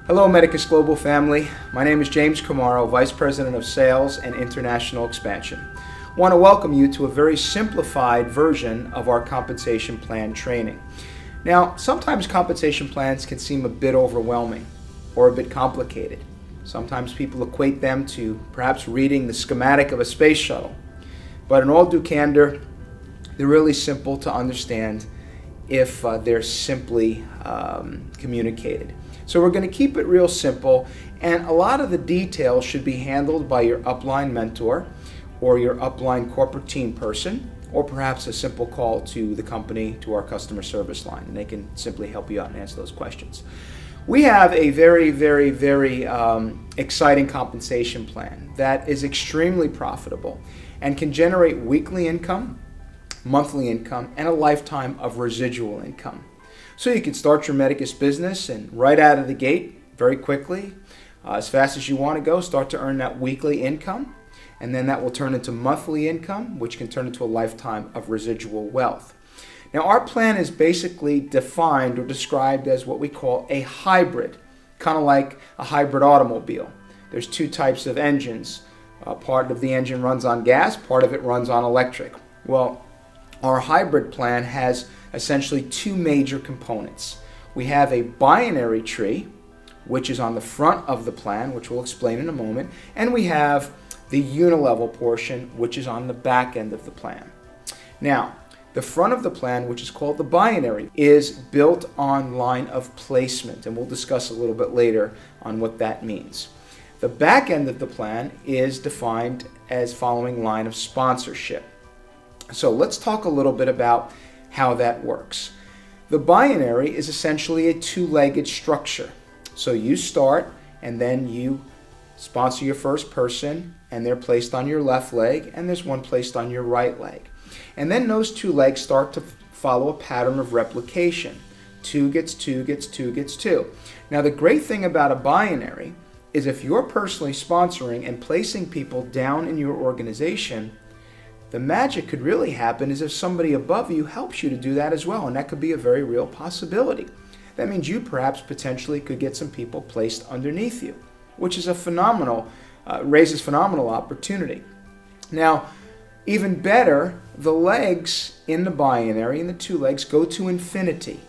Hello, Medicus Global family. My name is James Camaro, Vice President of Sales and International Expansion. I want to welcome you to a very simplified version of our compensation plan training. Now, sometimes compensation plans can seem a bit overwhelming or a bit complicated. Sometimes people equate them to perhaps reading the schematic of a space shuttle. But in all due candor, they're really simple to understand if they're simply communicated. So we're going to keep it real simple, and a lot of the details should be handled by your upline mentor or your upline corporate team person, or perhaps a simple call to the company, to our customer service line, and they can simply help you out and answer those questions. We have a very exciting compensation plan that is extremely profitable and can generate weekly income, monthly income, and a lifetime of residual income. So you can start your Medicus business and right out of the gate, very quickly, as fast as you want to go, start to earn that weekly income, and then that will turn into monthly income, which can turn into a lifetime of residual wealth. Now, our plan is basically defined or described as what we call a hybrid, kind of like a hybrid automobile. There's two types of engines. Part of the engine runs on gas, part of it runs on electric. Well, our hybrid plan has essentially two major components. We have a binary tree, which is on the front of the plan, which we'll explain in a moment, and we have the unilevel portion, which is on the back end of the plan. Now, the front of the plan, which is called the binary, is built on line of placement, and we'll discuss a little bit later on what that means. The back end of the plan is defined as following line of sponsorship. So let's talk a little bit about how that works. The binary is essentially a two-legged structure. So you start and then you sponsor your first person, and they're placed on your left leg, and there's one placed on your right leg. And then those two legs start to follow a pattern of replication. 2 gets 2 gets 2 gets 2. Now the great thing about a binary is if you're personally sponsoring and placing people down in your organization, the magic could really happen is if somebody above you helps you to do that as well, and that could be a very real possibility. That means you perhaps potentially could get some people placed underneath you, which is raises phenomenal opportunity. Now, even better, the legs in the binary, and the two legs, go to infinity,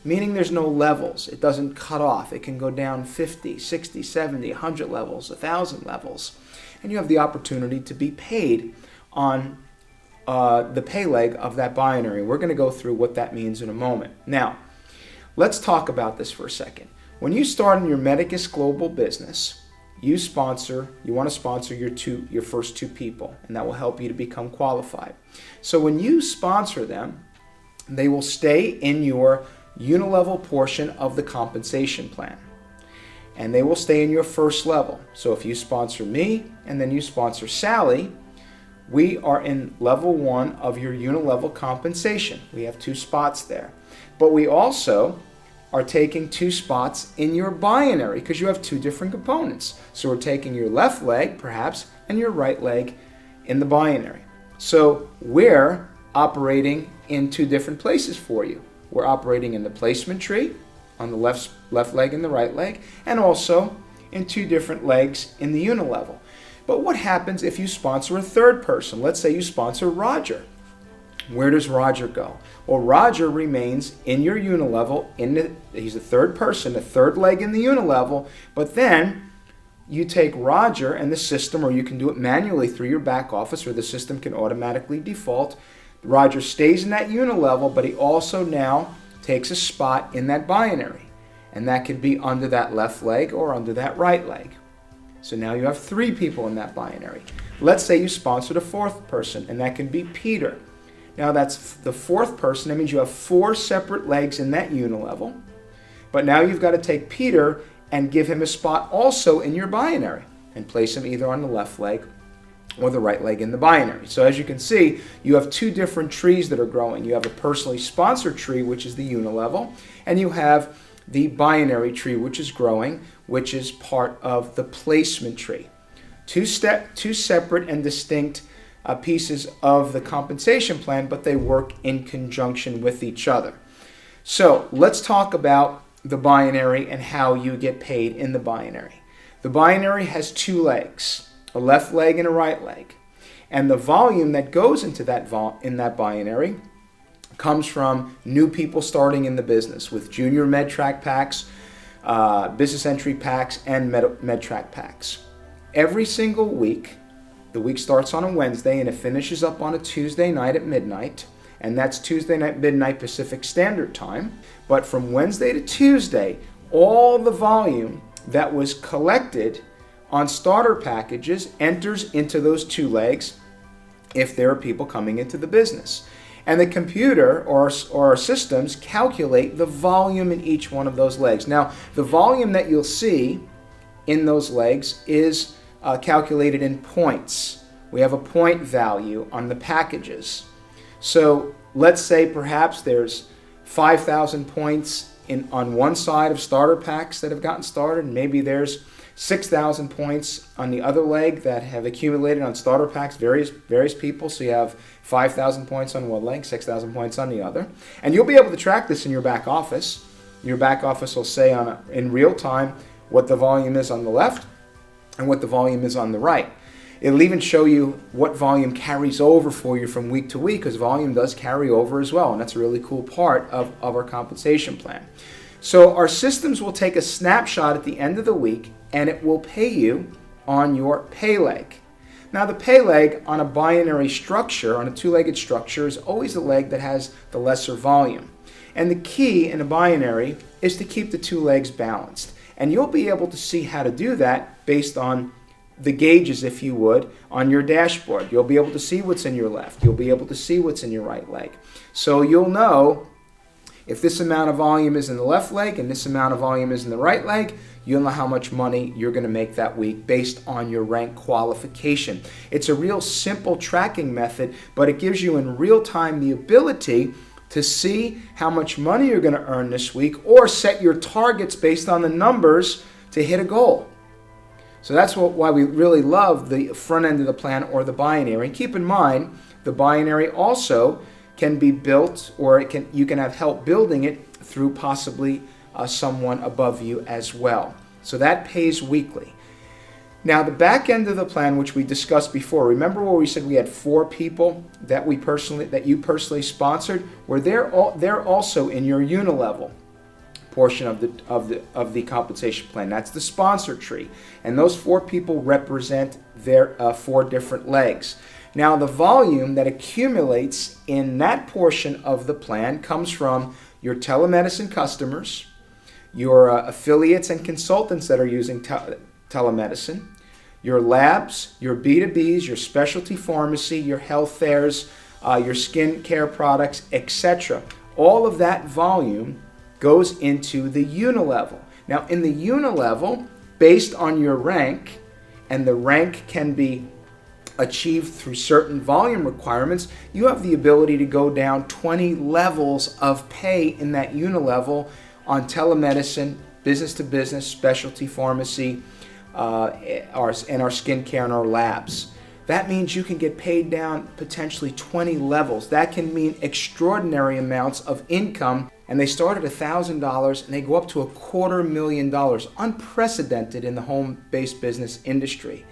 meaning there's no levels. It doesn't cut off. It can go down 50, 60, 70, 100 levels, 1,000 levels, and you have the opportunity to be paid on the pay leg of that binary. We're going to go through what that means in a moment. Now, let's talk about this for a second. When you start in your Medicus Global business, you want to sponsor your first two people, and that will help you to become qualified. So when you sponsor them, they will stay in your unilevel portion of the compensation plan, and they will stay in your first level. So if you sponsor me and then you sponsor Sally, we are in level 1 of your unilevel compensation. We have 2 spots there. But we also are taking 2 spots in your binary because you have 2 different components. So we're taking your left leg, perhaps, and your right leg in the binary. So we're operating in 2 different places for you. We're operating in the placement tree on the left leg and the right leg, and also in 2 different legs in the unilevel. But what happens if you sponsor a third person? Let's say you sponsor Roger. Where does Roger go? Well, Roger remains in your unilevel. He's the third person, the third leg in the unilevel, but then you take Roger and the system, or you can do it manually through your back office, or the system can automatically default. Roger stays in that unilevel, but he also now takes a spot in that binary, and that could be under that left leg or under that right leg. So now you have 3 people in that binary. Let's say you sponsored a 4th person, and that can be Peter. Now that's the 4th person. That means you have 4 separate legs in that unilevel. But now you've got to take Peter and give him a spot also in your binary and place him either on the left leg or the right leg in the binary. So as you can see, you have 2 different trees that are growing. You have a personally sponsored tree, which is the unilevel, and you have the binary tree, which is growing, which is part of the placement tree. Two separate and distinct pieces of the compensation plan, but they work in conjunction with each other. So let's talk about the binary and how you get paid in the binary. The binary has two legs, a left leg and a right leg. And the volume that goes into that binary comes from new people starting in the business with junior MedTrack packs, business entry packs, and MedTrack packs. Every single week, the week starts on a Wednesday and it finishes up on a Tuesday night at midnight. And that's Tuesday night, midnight Pacific Standard Time. But from Wednesday to Tuesday, all the volume that was collected on starter packages enters into those two legs if there are people coming into the business. And the computer or our systems calculate the volume in each one of those legs. Now, the volume that you'll see in those legs is calculated in points. We have a point value on the packages. So let's say perhaps there's 5,000 points on one side of starter packs that have gotten started, and maybe there's 6,000 points on the other leg that have accumulated on starter packs, various people. So you have 5,000 points on one leg, 6,000 points on the other. And you'll be able to track this in your back office. Your back office will say in real time what the volume is on the left and what the volume is on the right. It'll even show you what volume carries over for you from week to week, because volume does carry over as well, and that's a really cool part of our compensation plan. So our systems will take a snapshot at the end of the week, and it will pay you on your pay leg. Now the pay leg on a binary structure, on a two-legged structure, is always the leg that has the lesser volume. And the key in a binary is to keep the two legs balanced. And you'll be able to see how to do that based on the gauges, if you would, on your dashboard. You'll be able to see what's in your left. You'll be able to see what's in your right leg. So you'll know if this amount of volume is in the left leg and this amount of volume is in the right leg, you'll know how much money you're going to make that week based on your rank qualification. It's a real simple tracking method, but it gives you in real time the ability to see how much money you're going to earn this week, or set your targets based on the numbers to hit a goal. So that's why we really love the front end of the plan, or the binary. And keep in mind, the binary also can be built, or you can have help building it through possibly someone above you as well. So that pays weekly. Now the back end of the plan, which we discussed before, remember where we said we had 4 people that you personally sponsored? Where they're also in your unilevel portion of the compensation plan. That's the sponsor tree, and those 4 people represent their 4 different legs. Now the volume that accumulates in that portion of the plan comes from your telemedicine customers, your affiliates and consultants that are using telemedicine, your labs, your B2Bs, your specialty pharmacy, your health fairs, your skin care products, etc. All of that volume goes into the unilevel. Now in the unilevel, based on your rank, and the rank can be achieved through certain volume requirements, you have the ability to go down 20 levels of pay in that unilevel on telemedicine, business to business, specialty pharmacy, and our skincare and our labs. That means you can get paid down potentially 20 levels. That can mean extraordinary amounts of income, and they start at $1,000 and they go up to $250,000, unprecedented in the home-based business industry.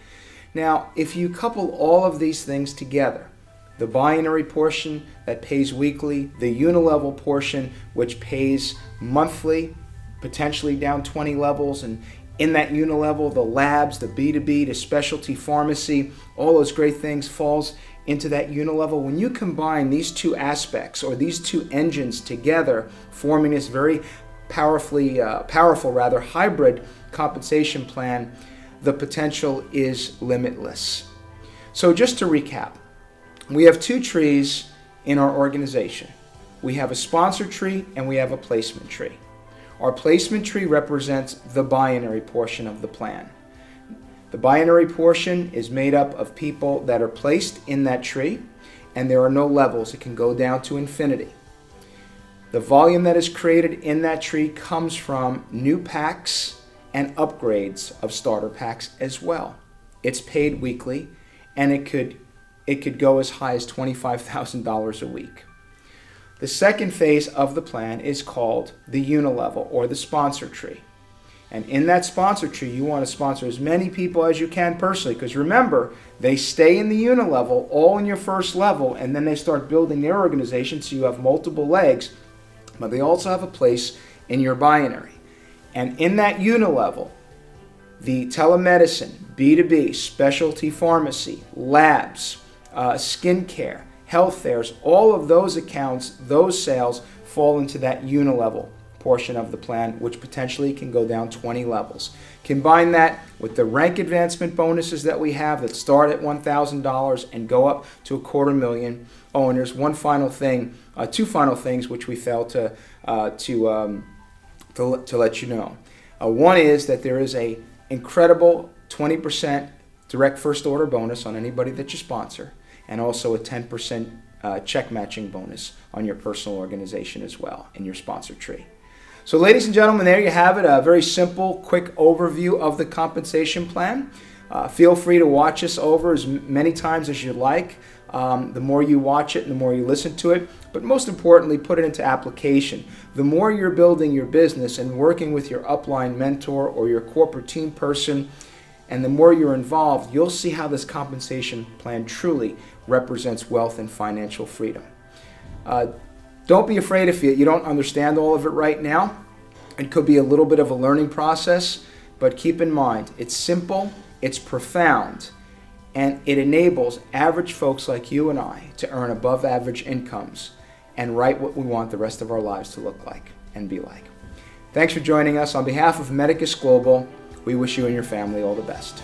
Now, if you couple all of these things together, the binary portion that pays weekly, the unilevel portion which pays monthly, potentially down 20 levels, and in that unilevel, the labs, the B2B, the specialty pharmacy, all those great things falls into that unilevel. When you combine these two aspects, or these two engines together, forming this very powerful hybrid compensation plan, the potential is limitless. So just to recap, we have 2 trees in our organization. We have a sponsor tree and we have a placement tree. Our placement tree represents the binary portion of the plan. The binary portion is made up of people that are placed in that tree, and there are no levels. It can go down to infinity. The volume that is created in that tree comes from new packs and upgrades of starter packs as well. It's paid weekly, and it could go as high as $25,000 a week. The second phase of the plan is called the unilevel or the sponsor tree. And in that sponsor tree, you want to sponsor as many people as you can personally, because remember, they stay in the unilevel all in your first level, and then they start building their organization so you have multiple legs, but they also have a place in your binary. And in that unilevel, the telemedicine, B2B, specialty pharmacy, labs, skincare, health fairs, all of those accounts, those sales fall into that unilevel portion of the plan, which potentially can go down 20 levels. Combine that with the rank advancement bonuses that we have that start at $1,000 and go up to $250,000. Oh, and there's one final thing, two final things which we failed to let you know. One is that there is a incredible 20% direct first order bonus on anybody that you sponsor, and also a 10% check matching bonus on your personal organization as well in your sponsor tree. So ladies and gentlemen, there you have it, a very simple, quick overview of the compensation plan. Feel free to watch us over as many times as you like. The more you watch it and the more you listen to it, but most importantly, put it into application. The more you're building your business and working with your upline mentor or your corporate team person, and the more you're involved, you'll see how this compensation plan truly represents wealth and financial freedom. Don't be afraid if you don't understand all of it right now. It could be a little bit of a learning process, but keep in mind, it's simple, it's profound, and it enables average folks like you and I to earn above average incomes and write what we want the rest of our lives to look like and be like. Thanks for joining us. On behalf of Medicus Global, we wish you and your family all the best.